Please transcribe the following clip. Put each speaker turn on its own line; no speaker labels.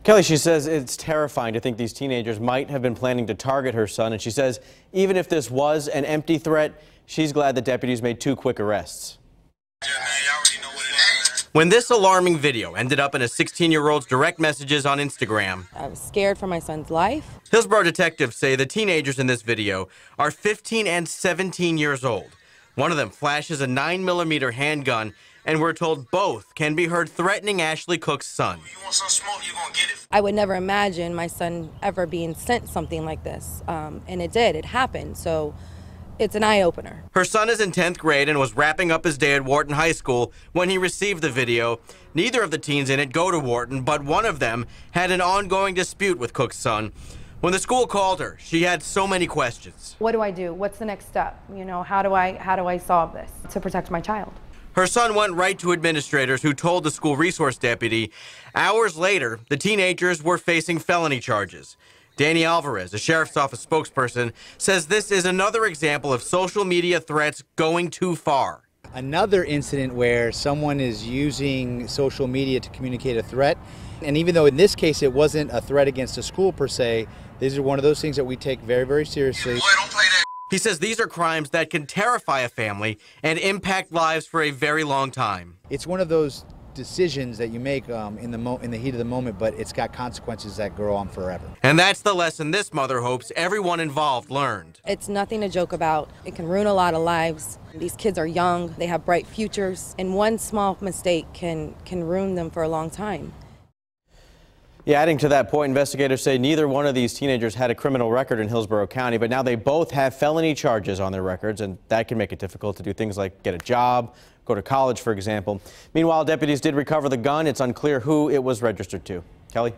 Kelly, she says it's terrifying to think these teenagers might have been planning to target her son, and she says even if this was an empty threat, she's glad the deputies made 2 quick arrests. When this alarming video ended up in a 16-year-old's direct messages on Instagram,
I was scared for my son's life.
Hillsborough detectives say the teenagers in this video are 15 and 17 years old. One of them flashes a 9mm handgun, and we're told both can be heard threatening Ashley Cook's son.
You want some smoke, you're gonna get it.
I would never imagine my son ever being sent something like this, and it did. It happened, so it's an eye-opener.
Her son is in 10th grade and was wrapping up his day at Wharton High School when he received the video. Neither of the teens in it go to Wharton, but one of them had an ongoing dispute with Cook's son. When the school called her, she had so many questions.
What do I do? What's the next step? You know, how do I solve this to protect my child?
Her son went right to administrators who told the school resource deputy. Hours later, the teenagers were facing felony charges. Danny Alvarez, a sheriff's office spokesperson, says this is another example of social media threats going too far.
Another incident where someone is using social media to communicate a threat. And even though in this case it wasn't a threat against a school per se, these are one of those things that we take very, very seriously.
Boy, don't play that.
He says these are crimes that can terrify a family and impact lives for a very long time.
It's one of those decisions that you make in the heat of the moment, but it's got consequences that go on forever.
And that's the lesson this mother hopes everyone involved learned.
It's nothing to joke about. It can ruin a lot of lives. These kids are young, they have bright futures, and one small mistake can ruin them for a long time.
Yeah, adding to that point, investigators say neither one of these teenagers had a criminal record in Hillsborough County, but now they both have felony charges on their records, and that can make it difficult to do things like get a job, go to college, for example. Meanwhile, deputies did recover the gun. It's unclear who it was registered to. Kelly?